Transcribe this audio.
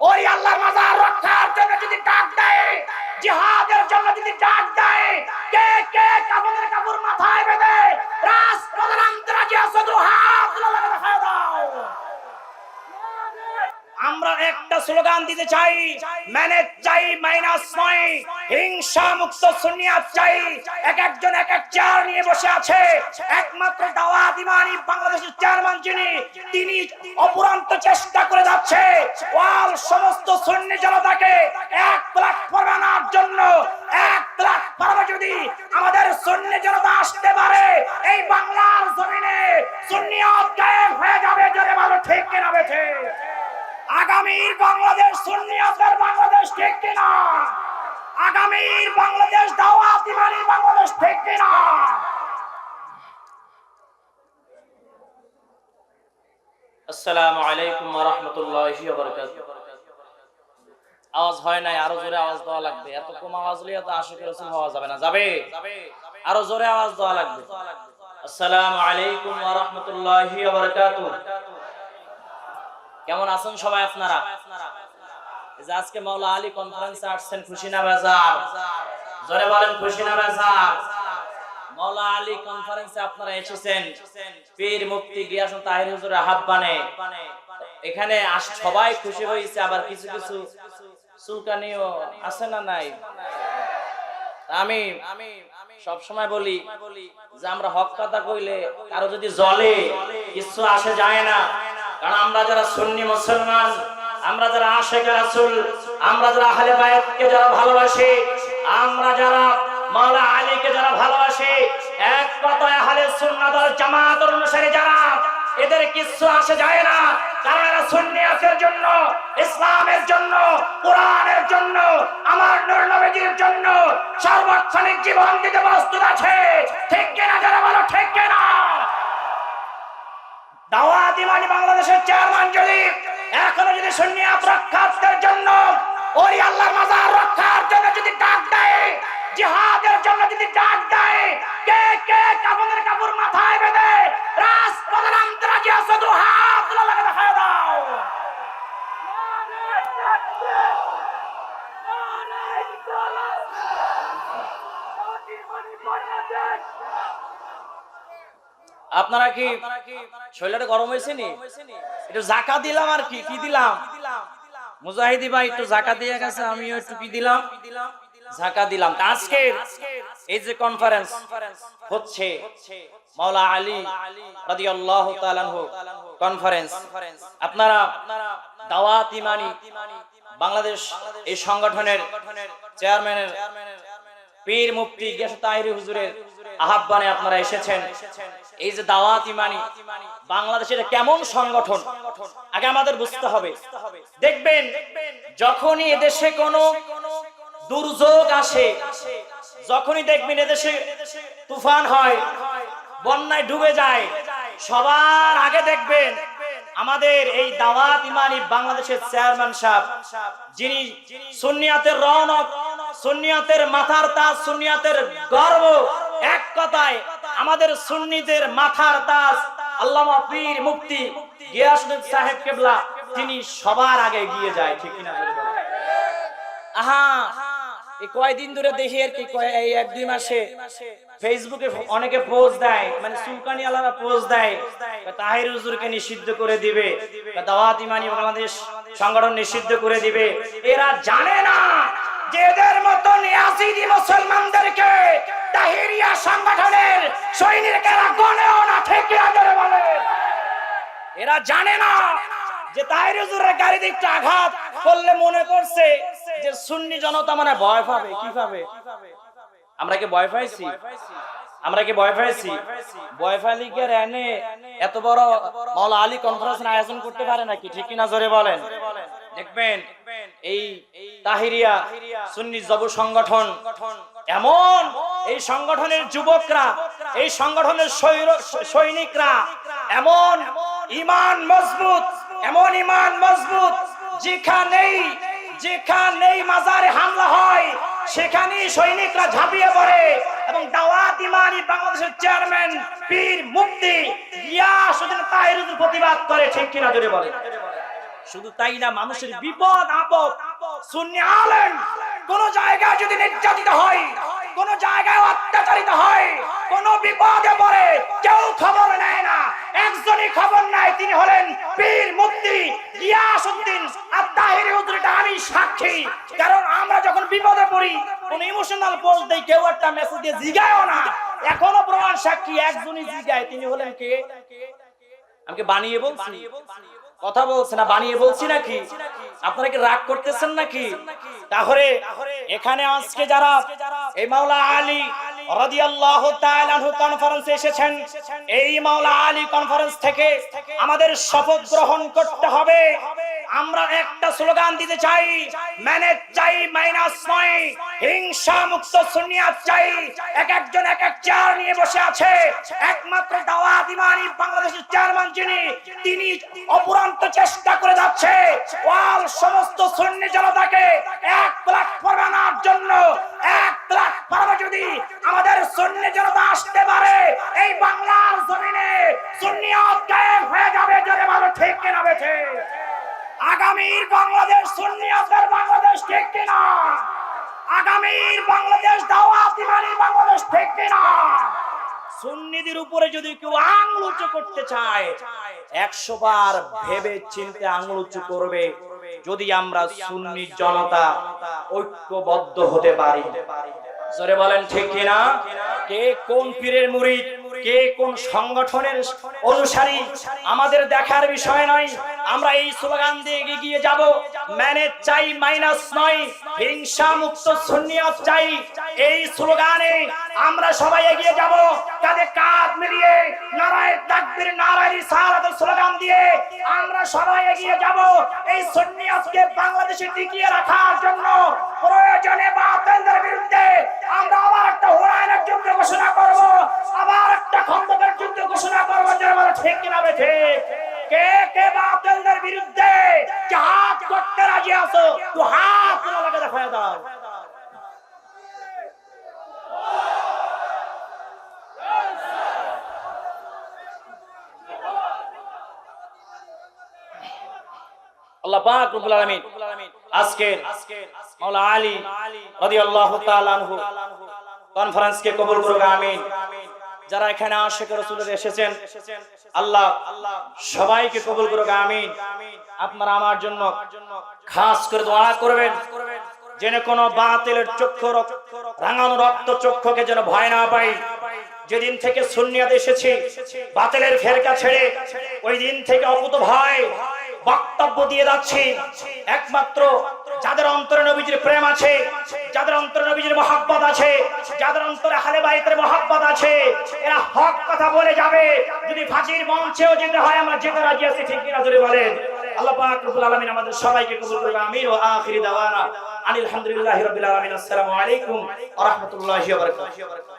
ওই আল্লাহর মাজার রক্ষার জন্য যদি ডাক দেয়, জিহাদের জন্য যদি ডাক দেয়, কে কে কাফনের কাপড় মাথায় বেঁধে রাজপথে নামতে রাজি আছো? তো হাত তুলে দেখায় দাও। আমরা একটা স্লোগান দিতে চাই, ম্যানেজ চাই মাইনাস নয়, হিংসা মুক্ত সুন্নিয়াত চাই। এক একজন এক এক চেয়ার নিয়ে বসে আছে, একমাত্র দাওয়াত ইমানি বাংলাদেশের চেয়ারম্যান তিনি অপুরান্ত চেষ্টা করে যাচ্ছে ওয়াল সমস্ত সুন্নি জনতাকে এক প্ল্যাটফর্মে আনার জন্য। এক প্ল্যাটফর্মে যদি আমাদের সুন্নি জনতা আসতে পারে, এই বাংলার জমিনে সুন্নিয়াত কায়েম হয়ে যাবে। জোরে বলো ঠিক কিনা বেঠে? আগামীর বাংলাদেশ সুন্নিয়াতের বাংলাদেশ, ঠিক কিনা? আগামীর বাংলাদেশ দাওয়াত ইমানি বাংলাদেশ, ঠিক কিনা? আসসালামু আলাইকুম ওয়া রাহমাতুল্লাহি ওয়া বারাকাতুহু। আওয়াজ হয় নাই, আরো জোরে আওয়াজ দেওয়া লাগবে। এত কম আওয়াজ হলে তো আশিকের রাসূল হওয়া যাবে না। যাবে? আরো জোরে আওয়াজ দেওয়া লাগবে। আসসালামু আলাইকুম ওয়া রাহমাতুল্লাহি ওয়া বারাকাতুহু। কেমন আছেন সবাই আপনারা? এই যে আজকে মাওলা আলী কনফারেন্সে আসছেন, খুশি না বেজার? জোরে বলেন খুশি না বেজার? মাওলা আলী কনফারেন্সে আপনারা এসেছেন পীর মুফতি গিয়াসুদ্দিন তাহির হুজুরের আহ্বানে। এখানে সবাই খুশি হয়েছে, আবার কিছু কিছু চুলকানিও আছে না নাই? আমি সব সময় বলি যে আমরা হক কথা কইলে কারো যদি জ্বলে কিছু আসে যায় না, কারণ আমরা যারা সুন্নি মুসলমান, আমরা যারা আশিকে রাসূল, আমরা যারা আহলে বায়াতকে যারা ভালোবাসি, আমরা যারা মাওলা আলীকে যারা ভালোবাসি, এক কথায় আহলে সুন্নাত ওয়াল জামাতের অনুসারী যারা, এদের কিছু আসে যায় না। কারণ এরা সুন্নিয়াতের জন্য, ইসলামের জন্য, কোরআনের জন্য, আমার নূর নবীজির জন্য সার্বক্ষণিক জীবন দিতে প্রস্তুত আছে। ঠিক কিনা? যারা বলো ঠিক কিনা? দাওয়াত ইমানি বাংলাদেশের চেয়ারম্যান যদি এখনো যদি সুন্নিয়াত রক্ষার জন্য, ওই আল্লাহর মাজার রক্ষার জন্য যদি ডাক দেয়, জিহাদের জন্য যদি ডাক দেয়, কে কে কাফনের কাপড় মাথায় বেঁধে রাজপথে নামতে রাজি আছো? তো হাত তুলে দেখায় দাও। আপনারা কি শরীরটা গরম হয়েছে নি? একটু জাকাত দিলাম। আর কি কি দিলাম? মুজাহিদি ভাই একটু জাকাত দিয়ে গেছে, আমিও একটু কি দিলাম? জাকাত দিলাম। আজকে এই যে কনফারেন্স হচ্ছে মাওলা আলী রাদিয়াল্লাহু তাআলা আনহু কনফারেন্স, আপনারা দাওয়াত ইমানি বাংলাদেশ এই সংগঠনের চেয়ারম্যানের পীর মুফতি গিয়াসুদ্দিন তাহির হুজুরের আহ্বানে আপনারা এসেছেন। এই যে দাওয়াত ইমানি বাংলাদেশের কেমন সংগঠন আগে আমাদের বুঝতে হবে। দেখবেন যখনই এদেশে কোনো দুর্যোগ আসে, যখনই দেখবেন এদেশে তুফান হয়, বন্যায় ডুবে যায়, সবার আগে দেখবেন আমাদের এই দাওয়াত ইমানি বাংলাদেশের চেয়ারম্যান সাহেব, যিনি সুন্নিয়াতের রৌনক, সুন্নিয়াতের মাথার তাজ, সুন্নিয়াতের গর্ব, এক কথায় আমাদের সুন্নিদের মাথার তাজ আল্লামা পীর মুফতি গিয়াসউদ্দিন সাহেব কেবলা, তিনি সবার আগে গিয়ে যায়। ঠিক কিনা? আহা, এই কয়দিন ধরে দেখি আর কি, এই এক দুই মাসে ফেসবুকে অনেকে পোস্ট দেয়, মানে সুলকানি আলারা পোস্ট দেয়, তাহির হুজুরকে নিষিদ্ধ করে দিবে, দাওয়াত ইমানি বাংলাদেশ সংগঠন নিষিদ্ধ করে দিবে। এরা জানে না যে এদের মতন ইয়াজিদি মুসলমানদেরকে তাহিরিয়া সংগঠনের সৈনিকেরা গণেও না। ঠিক আদরে বলে, এরা জানে না যে তাহির হুজুরের গাড়ি দিকটা আঘাত করলে মনে করছে যে সুন্নি জনতা মানে ভয় পাবে। কি পাবে? আমরা কি ভয় পাইছি? আমরা কি ভয় পাইছি? ভয় পাইলে কি এনে এত বড় মাওলা আলী কনফারেন্সের আয়োজন করতে পারে নাকি? ঠিক কিনা? জোরে বলেন। দেখবেন এই তাহিরিয়া সুন্নি যুব সংগঠন এমন, এই সংগঠনের যুবকরা, এই সংগঠনের সৈনিকরা এমন ঈমান মজবুত, এমন ঈমান মজবুত, যেখানেই মাজারে হামলা হয় সেখানেই সৈনিকরা ঝাঁপিয়ে পড়ে এবং দাওয়াত ইমানি বাংলাদেশের চেয়ারম্যান পীর মুফতি গিয়াসউদ্দিন তাহির হুজুর প্রতিবাদ করে। ঠিক কিনা? জোরে বলে। শুধু তাই না, মানুষের বিপদ আপদ সুন্নি আলেম কোন জায়গায় যদি নির্যাতিত হয়, কোন জায়গায় অত্যাচারিত হয়, কোন বিপদে পড়ে কেউ খবর নেয় না। একজনই খবর নেয়, তিনি হলেন পীর মুফতি গিয়াসউদ্দিন আত-তাহিরি হুজুর। এটা আমি সাক্ষী। কারণ আমরা যখন বিপদে পড়ি কোন ইমোশনাল পোস্ট দেই, কেউ একটা মেসেজ দিয়ে জিগায়ও না। এখনো প্রমাণ সাক্ষী, একজনই জিগায়, তিনি হলেন কে? আমাকে বানিয়ে বলছি, কথা বলছে না, বানিয়ে বলছি নাকি? আপনারা কি রাগ করতেছেন নাকি? তাহলে এখানে আজকে যারা এই মাওলা আলী রাদিয়াল্লাহু তাআলা আনহু কনফারেন্সে এসেছেন, এই মাওলা আলী কনফারেন্স থেকে আমাদের শপথ গ্রহণ করতে হবে। আমরা একটা স্লোগান দিতে চাই, মেনে চাই মাইনাস নয়, হিংসা মুক্ত সুন্নিয়াত চাই। এক একজন এক এক চেয়ার নিয়ে বসে আছে। একমাত্র দাওয়াত ইমানি বাংলাদেশের চেয়ারম্যান যিনি, তিনি অপুরান্ত চেষ্টা করে যাচ্ছে ওয়াল সমস্ত সুন্নি জনতাকে এক প্ল্যাটফর্মে আনার জন্য। এক প্ল্যাটফর্মে যদি আমাদের সুন্নি জনতা আসতে পারে, এই বাংলার জমিনে সুন্নিয়াত কায়েম হয়ে যাবে। জোরে বলো ঠিক কিনা বেঠে? আগামীর বাংলাদেশ সুন্নিয়াতের বাংলাদেশ, ঠিক কিনা? আগামীর বাংলাদেশ দাওয়াত ইমানি বাংলাদেশ, ঠিক কিনা? সুন্নিদের উপরে যদি কেউ আঙ্গুল উঁচু করতে চায়, 100 বার ভেবে চিন্তে আঙ্গুল উঁচু করবে, যদি আমরা সুন্নি জনতা ঐক্যবদ্ধ হতে পারি। জোরে বলেন ঠিক কিনা? কে কোন পীরের মুরিদ, কে কোন সংগঠনের অনুসারী আমাদের দেখার বিষয় নয়। আমরা এই স্লোগান দিয়ে এগিয়ে যাব, মেনে চাই মাইনাস নয়, হিংসা মুক্ত সুন্নিয়াত চাই। এই স্লোগানে আমরা সবাই এগিয়ে যাব, কাঁধে কাঁধ মিলিয়ে নারায়ে তাকবীর নারায়ে রিসালাতের স্লোগান দিয়ে আমরা সবাই এগিয়ে যাব। এই সুন্নিয়াতকে বাংলাদেশে টিকিয়ে রাখার জন্য প্রয়োজনে বাতিলদের বিরুদ্ধে আমরা আবার একটা হুরায়নের যুদ্ধ ঘোষণা করব, আবার একটা খন্দকের যুদ্ধ ঘোষণা করব। যারা বলে ঠিক কিনা বেঠে? কে কে বাতিলদের বিরুদ্ধে হাত করতে রাজি আছো? তো হাত তোলা লাগে দেখায় দাও। আল্লাহ পাক রব্বুল আলামিন আজকে মাওলা আলী রাদিয়াল্লাহু তাআলা আনহু কনফারেন্সকে কবুল করুক, আমিন। যারা এখানে আশিক রাসূলের এসেছেন, আল্লাহ সবাইকে কবুল করুক, আমিন। আপনারা আমার জন্য খাস করে দোয়া করবেন, যেন কোনো বাতিলের চক্ষু রাঙানো রক্ত চক্ষুকে যেন ভয় না পাই। যেদিন থেকে সুন্নিয়াত এসেছি বাতিলের ফেরকা ছেড়ে, ওই দিন থেকে অকুত ভয় বক্তব্য দিয়ে যাচ্ছি। একমাত্র যাদের অন্তরে নবীজির প্রেম আছে, যাদের অন্তরে নবীজির মহব্বত আছে, যাদের অন্তরে আহলে বাইতের মহব্বত আছে, এরা হক কথা বলে যাবে। যদি ফাঁসির মঞ্চেও যেতে হয়, আমরা যেতে রাজি আছি, ঠিক কিনা জোরে বলেন? আল্লাহ পাক রব্বুল আলামিন আমাদের সবাইকে কবুল করুন, আমিন। ওয়া আখিরি দাওয়ানা আলহামদুলিল্লাহি রাব্বিল আলামিন। আসসালামু আলাইকুম ওয়া রাহমাতুল্লাহি ওয়া বারাকাতুহু।